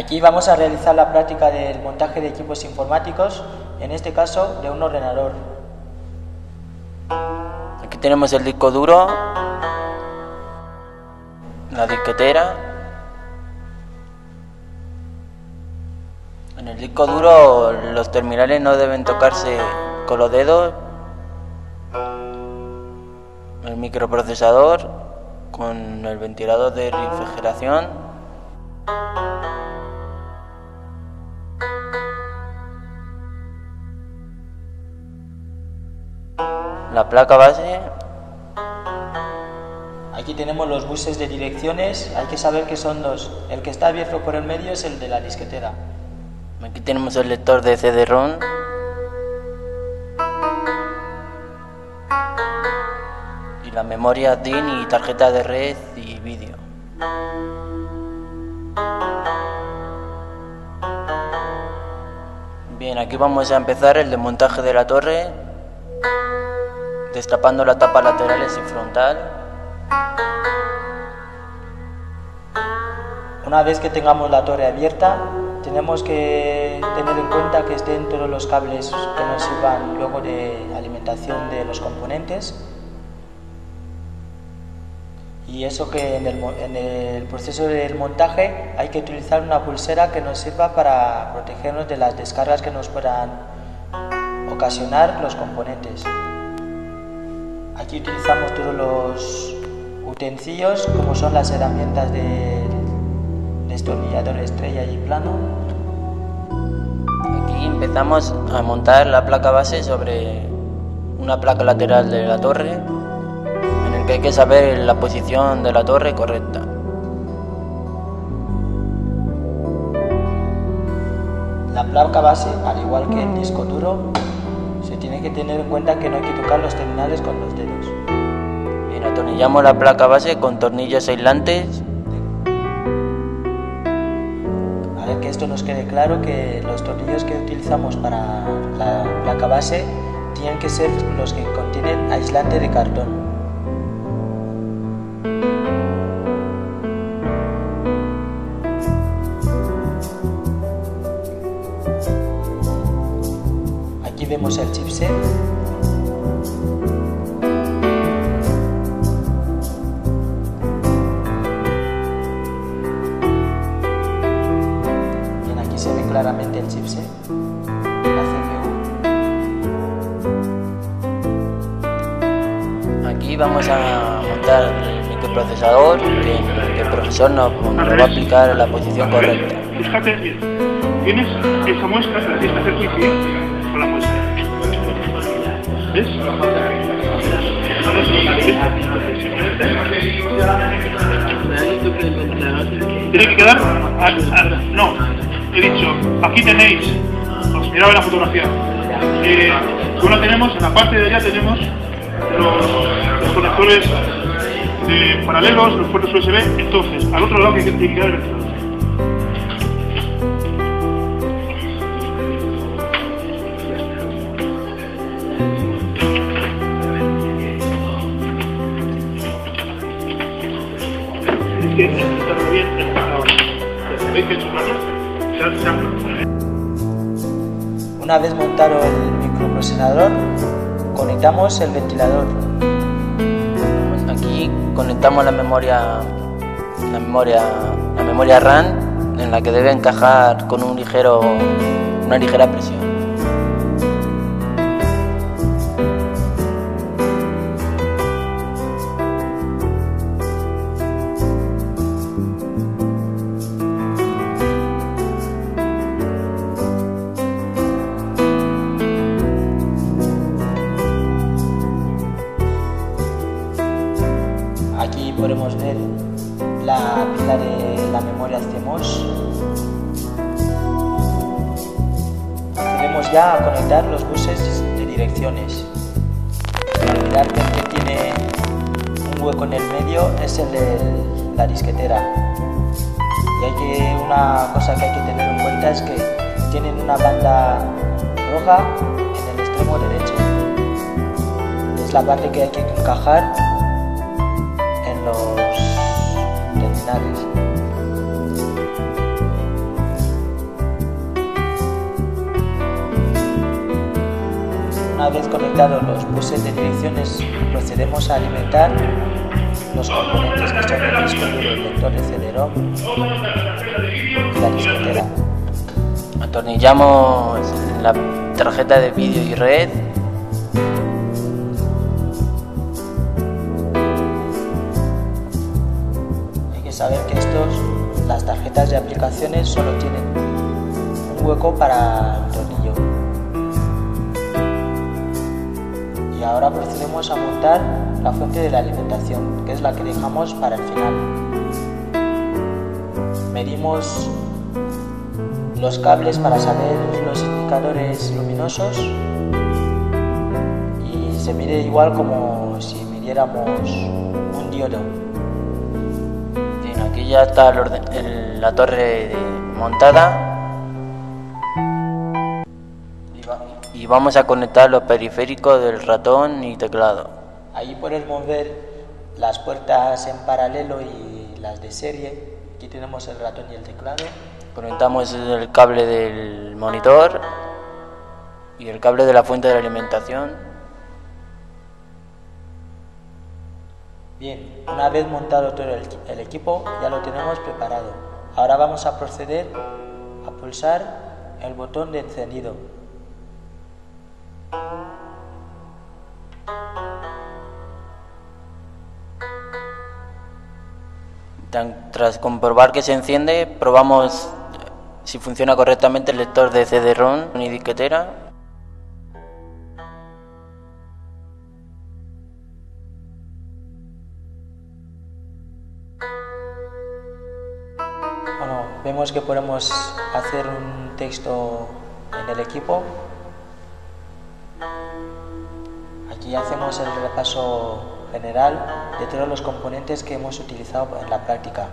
Aquí vamos a realizar la práctica del montaje de equipos informáticos, en este caso de un ordenador. Aquí tenemos el disco duro, la disquetera. En el disco duro los terminales no deben tocarse con los dedos. El microprocesador con el ventilador de refrigeración. La placa base. Aquí tenemos los buses de direcciones, hay que saber que son dos. El que está abierto por el medio es el de la disquetera. Aquí tenemos el lector de CD-ROM. Y la memoria DIN y tarjeta de red y vídeo. Bien, aquí vamos a empezar el desmontaje de la torre, destapando las tapas laterales y frontal. Una vez que tengamos la torre abierta, tenemos que tener en cuenta que estén todos los cables que nos sirvan luego de alimentación de los componentes. Y eso que en el proceso del montaje hay que utilizar una pulsera que nos sirva para protegernos de las descargas que nos puedan ocasionar los componentes. Aquí utilizamos todos los utensilios, como son las herramientas de destornillador estrella y plano. Aquí empezamos a montar la placa base sobre una placa lateral de la torre, en el que hay que saber la posición de la torre correcta. La placa base, al igual que el disco duro, se tiene que tener en cuenta que no hay que tocar los terminales con los dedos. Bien, atornillamos la placa base con tornillos aislantes. A ver, que esto nos quede claro, que los tornillos que utilizamos para la placa base tienen que ser los que contienen aislante de cartón. Aquí vemos el chipset. Bien, aquí se ve claramente el chipset, la CPU. Aquí vamos a montar el microprocesador que el profesor nos va a aplicar la posición correcta. Fíjate bien, tienes esa muestra, la tienes que hacer coincidir con la muestra. ¿Ves? Tiene que quedar... no, he dicho, aquí tenéis, os miraba en la fotografía, bueno, tenemos, en la parte de allá tenemos los conectores paralelos, los puertos USB, entonces, al otro lado que tiene que quedar el ventilador. Una vez montado el microprocesador, conectamos el ventilador. Aquí conectamos la memoria RAM, en la que debe encajar con una ligera presión. Aquí podemos ver la pila de la memoria CMOS. Procedemos ya a conectar los buses de direcciones. No olvidar que el que tiene un hueco en el medio es el de la disquetera. Y una cosa que hay que tener en cuenta es que tienen una banda roja en el extremo derecho. Es la parte que hay que encajar en los terminales. Una vez conectados los buses de direcciones, procedemos a alimentar los componentes que son el disco duro, el lector de CD-ROM y la disquetera. Atornillamos la tarjeta de vídeo y red. Hay que saber que las tarjetas de aplicaciones solo tienen un hueco para el tornillo. Y ahora procedemos a montar la fuente de la alimentación, que es la que dejamos para el final. Medimos los cables para saber los indicadores luminosos y se mide igual como si midiéramos un diodo. Bien, aquí ya está la torre montada. Y vamos a conectar los periféricos del ratón y teclado. Ahí podemos ver las puertas en paralelo y las de serie. Aquí tenemos el ratón y el teclado. Conectamos el cable del monitor y el cable de la fuente de la alimentación. Bien, una vez montado todo el equipo, ya lo tenemos preparado. Ahora vamos a proceder a pulsar el botón de encendido. Tras comprobar que se enciende, probamos si funciona correctamente el lector de CD-ROM y disquetera. Bueno, vemos que podemos hacer un texto en el equipo. Aquí hacemos el repaso general de todos los componentes que hemos utilizado en la práctica.